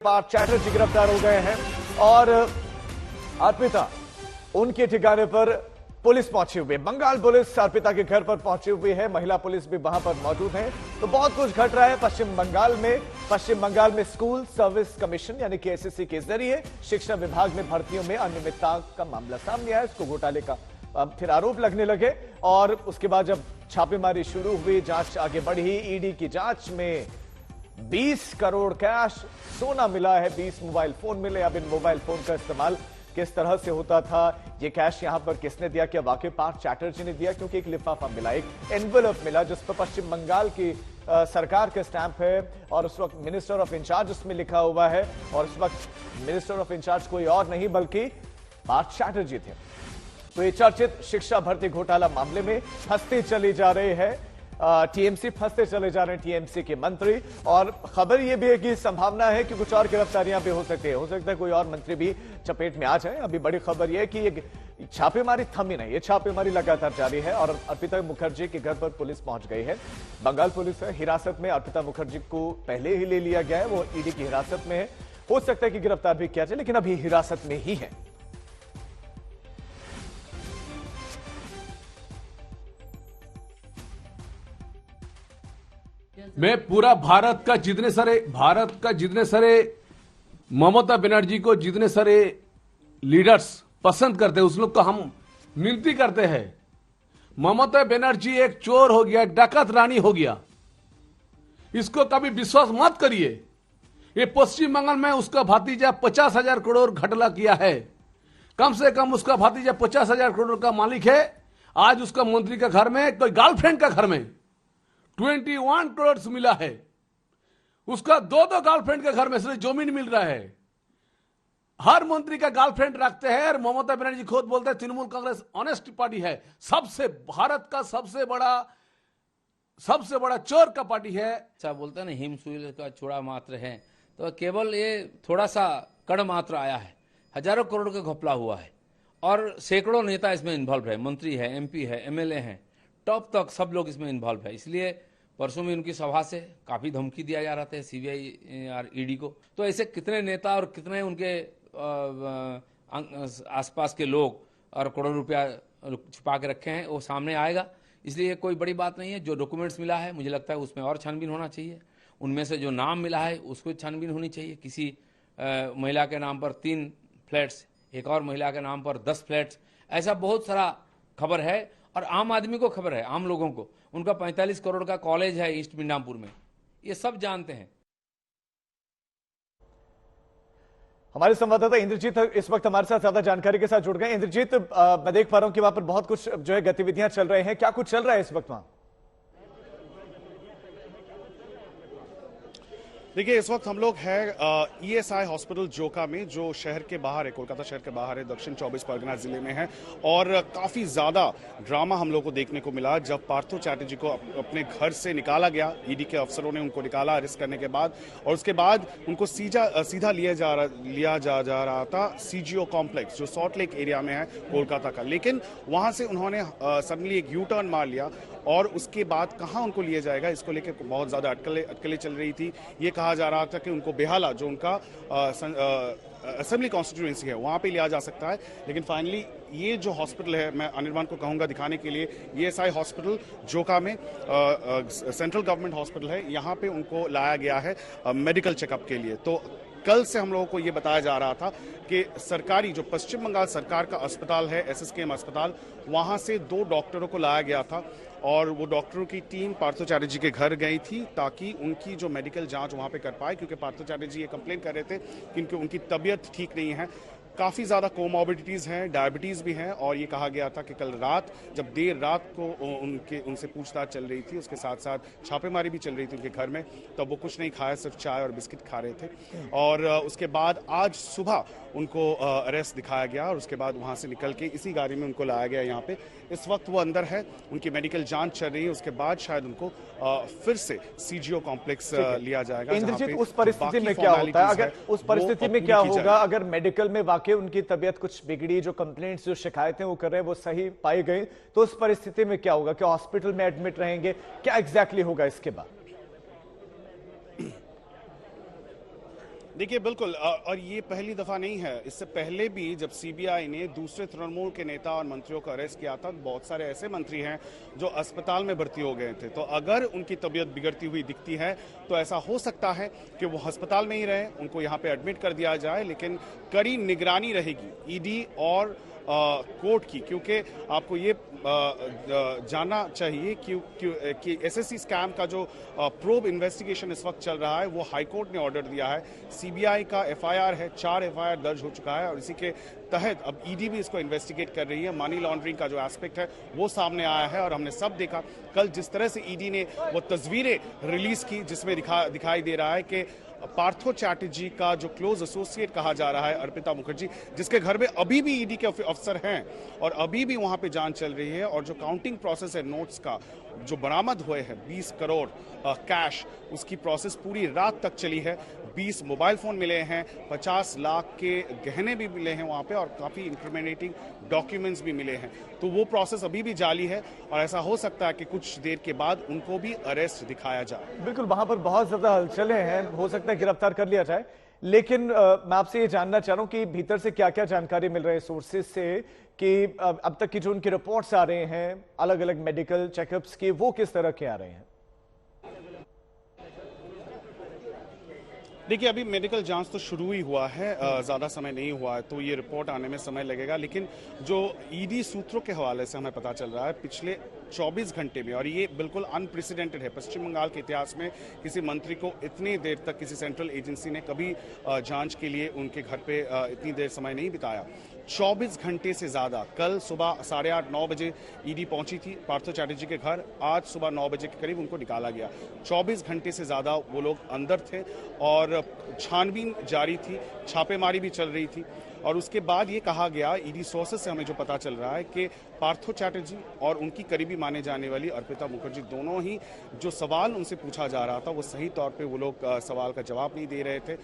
पार्थ चैटर्जी गिरफ्तार हो गए हैं और अर्पिता उनके ठिकाने पर पुलिस पहुंची हुई है। बंगाल पुलिस अर्पिता के घर पर पहुंची हुई है, महिला पुलिस भी वहां पर मौजूद है। तो बहुत कुछ घट रहा है पश्चिम बंगाल में स्कूल सर्विस कमीशन यानी कि एसएससी के जरिए शिक्षा विभाग में भर्तियों में अनियमितता का मामला सामने आया। इसको घोटाले का फिर आरोप लगने लगे और उसके बाद जब छापेमारी शुरू हुई, जांच आगे बढ़ी। ईडी की जांच में 20 करोड़ कैश, सोना मिला है, 20 मोबाइल फोन मिले। अब इन मोबाइल फोन का इस्तेमाल किस तरह से होता था, ये कैश यहां पर किसने दिया, क्या वाकई पार्थ चैटर्जी ने दिया? क्योंकि एक लिफाफा मिला, एक एनवेलप मिला जिस पर पश्चिम बंगाल की सरकार का स्टैंप है और उस वक्त मिनिस्टर ऑफ इंचार्ज उसमें लिखा हुआ है। और उस वक्त मिनिस्टर ऑफ इंचार्ज कोई और नहीं बल्कि पार्थ चैटर्जी थे। तो ये चर्चित शिक्षा भर्ती घोटाला मामले में फंसती चली जा रही है टीएमसी, फंसते चले जा रहे हैं टीएमसी के मंत्री। और खबर यह भी है कि संभावना है कि कुछ और गिरफ्तारियां भी हो सकती है कोई और मंत्री भी चपेट में आ जाए। अभी बड़ी खबर यह है कि ये छापेमारी थमी नहीं, ये छापेमारी लगातार जारी है और अर्पिता मुखर्जी के घर पर पुलिस पहुंच गई है। बंगाल पुलिस हिरासत में अर्पिता मुखर्जी को पहले ही ले लिया गया है, वो ईडी की हिरासत में है। हो सकता है कि गिरफ्तार भी किया जाए, लेकिन अभी हिरासत में ही है। मैं पूरा भारत का जितने सारे ममता बनर्जी को जितने सारे लीडर्स पसंद करते हैं उस लोग को हम विनती करते हैं, ममता बनर्जी एक चोर हो गया, डाकत रानी हो गया, इसको कभी विश्वास मत करिए। ये पश्चिम बंगाल में उसका भतीजा 50,000 करोड़ घोटाला किया है, कम से कम उसका भतीजा 50,000 करोड़ का मालिक है। आज उसका मंत्री का घर में, कोई गर्लफ्रेंड का घर में 21 करोड़ मिला है। उसका दो गर्लफ्रेंड के घर में से जमीन मिल रहा है। हर मंत्री का गर्लफ्रेंड रखते हैं और ममता बनर्जी खुद बोलते हैं तृणमूल कांग्रेस ऑनेस्ट पार्टी है, भारत का सबसे बड़ा चोर का पार्टी है। अच्छा बोलते हैं ना, हिमशूल का चूड़ा मात्र है, तो केवल ये थोड़ा सा कण मात्र आया है। हजारों करोड़ का घपला हुआ है और सैकड़ों नेता इसमें इन्वॉल्व है, मंत्री है, एमपी है, एमएलए हैं, टॉप तक सब लोग इसमें इन्वॉल्व है। इसलिए परसों में उनकी सभा से काफी धमकी दिया जा रहा था सीबीआई और ईडी को। तो ऐसे कितने नेता और कितने उनके आसपास के लोग और करोड़ों रुपया छुपा के रखे हैं, वो सामने आएगा। इसलिए कोई बड़ी बात नहीं है। जो डॉक्यूमेंट्स मिला है, मुझे लगता है उसमें और छानबीन होना चाहिए। उनमें से जो नाम मिला है उसको छानबीन होनी चाहिए। किसी महिला के नाम पर 3 फ्लैट्स, एक और महिला के नाम पर 10 फ्लैट्स, ऐसा बहुत सारा खबर है। और आम आदमी को खबर है, आम लोगों को। उनका 45 करोड़ का कॉलेज है ईस्ट मिदनापुर में, ये सब जानते हैं। हमारे संवाददाता इंद्रजीत इस वक्त हमारे साथ ज्यादा जानकारी के साथ जुड़ गए। इंद्रजीत, मैं देख पा रहा हूं कि वहां पर बहुत कुछ जो है गतिविधियां चल रही हैं, क्या कुछ चल रहा है इस वक्त वहां? देखिए, इस वक्त हम लोग हैं ईएसआई हॉस्पिटल जोका में, जो शहर के बाहर है, कोलकाता शहर के बाहर है, दक्षिण 24 परगना जिले में है। और काफी ज्यादा ड्रामा हम लोग को देखने को मिला जब पार्थो चैटर्जी को अपने घर से निकाला गया। ईडी के अफसरों ने उनको निकाला अरेस्ट करने के बाद, और उसके बाद उनको सीधा लिया जा रहा था सीजीओ कॉम्प्लेक्स, जो सॉल्ट लेक एरिया में है कोलकाता का। लेकिन वहां से उन्होंने सडनली एक यू टर्न मार लिया और उसके बाद कहां उनको लिया जाएगा, इसको लेकर बहुत ज्यादा अटकलें चल रही थी। ये कहा जा रहा था कि उनको बेहाला, जो उनका असेंबली कॉन्स्टिट्यूएंसी है, वहां पे लिया जा सकता है। लेकिन फाइनली ये जो हॉस्पिटल है, मैं अनिर्बान को कहूंगा दिखाने के लिए, ईएसआई हॉस्पिटल जोका में सेंट्रल गवर्नमेंट हॉस्पिटल है, यहाँ पे उनको लाया गया है मेडिकल चेकअप के लिए। तो कल से हम लोगों को ये बताया जा रहा था कि सरकारी, जो पश्चिम बंगाल सरकार का अस्पताल है, एसएसकेएम अस्पताल, वहां से 2 डॉक्टरों को लाया गया था और वो डॉक्टरों की टीम पार्थो चैटर्जी के घर गई थी ताकि उनकी जो मेडिकल जांच वहां पे कर पाए। क्योंकि पार्थो चैटर्जी ये कंप्लेन कर रहे थे कि उनकी तबीयत ठीक नहीं है, काफ़ी ज़्यादा कोमॉर्बिडिटीज़ हैं, डायबिटीज़ भी हैं। और ये कहा गया था कि कल रात, जब देर रात को उनसे पूछताछ चल रही थी, उसके साथ साथ छापेमारी भी चल रही थी उनके घर में, तब वो कुछ नहीं खाया, सिर्फ चाय और बिस्किट खा रहे थे। और उसके बाद आज सुबह उनको अरेस्ट दिखाया गया और उसके बाद वहाँ से निकल के इसी गाड़ी में उनको लाया गया यहाँ पे। इस वक्त वो अंदर है, उनकी मेडिकल जांच चल रही है, उसके बाद शायद उनको फिर से सीजीओ कॉम्प्लेक्स लिया जाएगा। इंद्रजीत, उस परिस्थिति में क्या होता है, अगर उस परिस्थिति में क्या होगा, अगर मेडिकल में वाकई उनकी तबीयत कुछ बिगड़ी, जो कंप्लेंट्स, जो शिकायतें वो कर रहे हैं वो सही पाई गई, तो उस परिस्थिति में क्या होगा? क्या हॉस्पिटल में एडमिट रहेंगे? क्या एग्जैक्टली होगा इसके बाद? देखिए बिल्कुल और ये पहली दफा नहीं है। इससे पहले भी जब सीबीआई ने दूसरे तृणमूल के नेता और मंत्रियों को अरेस्ट किया था, बहुत सारे ऐसे मंत्री हैं जो अस्पताल में भर्ती हो गए थे। तो अगर उनकी तबीयत बिगड़ती हुई दिखती है तो ऐसा हो सकता है कि वो अस्पताल में ही रहे, उनको यहाँ पे एडमिट कर दिया जाए, लेकिन कड़ी निगरानी रहेगी ईडी और कोर्ट की, क्योंकि आपको ये जानना चाहिए कि एसएससी स्कैम का जो प्रोब इन्वेस्टिगेशन इस वक्त चल रहा है वो हाईकोर्ट ने ऑर्डर दिया है। सीबीआई का एफआईआर है, 4 एफआईआर दर्ज हो चुका है और इसी के तहत अब ईडी भी इसको इन्वेस्टिगेट कर रही है। मनी लॉन्ड्रिंग का जो एस्पेक्ट है वो सामने आया है और हमने सब देखा कल जिस तरह से ईडी ने वो तस्वीरें रिलीज की जिसमें दिखाई दे रहा है कि पार्थो चैटर्जी का जो क्लोज एसोसिएट कहा जा रहा है अर्पिता मुखर्जी, जिसके घर में अभी भी ईडी के अफसर हैं और अभी भी वहां पे जांच चल रही है, और जो काउंटिंग प्रोसेस है नोट्स का जो बरामद हुए हैं 20 करोड़ कैश, उसकी प्रोसेस पूरी रात तक चली है। 20 मोबाइल फोन मिले हैं, 50 लाख के गहने भी मिले हैं वहां पे और काफी इंक्रिमिनेटिंग डॉक्यूमेंट्स भी मिले हैं। तो वो प्रोसेस अभी भी जारी है और ऐसा हो सकता है कि कुछ देर के बाद उनको भी अरेस्ट दिखाया जाए। बिल्कुल, वहां पर बहुत ज्यादा हलचलें हैं, हो सकता है गिरफ्तार कर लिया जाए, लेकिन मैं आपसे ये जानना चाह रहा हूं कि भीतर से क्या क्या जानकारी मिल रही है सोर्सेज से कि अब तक की जो उनकी रिपोर्ट्स आ रहे हैं अलग अलग मेडिकल चेकअप्स की, वो किस तरह के आ रहे हैं? देखिए अभी मेडिकल जांच तो शुरू ही हुआ है, ज़्यादा समय नहीं हुआ है, तो ये रिपोर्ट आने में समय लगेगा। लेकिन जो ईडी सूत्रों के हवाले से हमें पता चल रहा है पिछले 24 घंटे में, और ये बिल्कुल अनप्रेसिडेंटेड है, पश्चिम बंगाल के इतिहास में किसी मंत्री को इतनी देर तक किसी सेंट्रल एजेंसी ने कभी जांच के लिए उनके घर पे इतनी देर समय नहीं बिताया। 24 घंटे से ज्यादा, कल सुबह 8:30-9 बजे ईडी पहुंची थी पार्थो चैटर्जी के घर, आज सुबह 9 बजे के करीब उनको निकाला गया। 24 घंटे से ज्यादा वो लोग अंदर थे और छानबीन जारी थी, छापेमारी भी चल रही थी। और उसके बाद ये कहा गया, ईडी सोर्सेस से हमें जो पता चल रहा है कि पार्थो चैटर्जी और उनकी करीबी माने जाने वाली अर्पिता मुखर्जी दोनों ही जो सवाल उनसे पूछा जा रहा था वो सही तौर पे वो लोग सवाल का जवाब नहीं दे रहे थे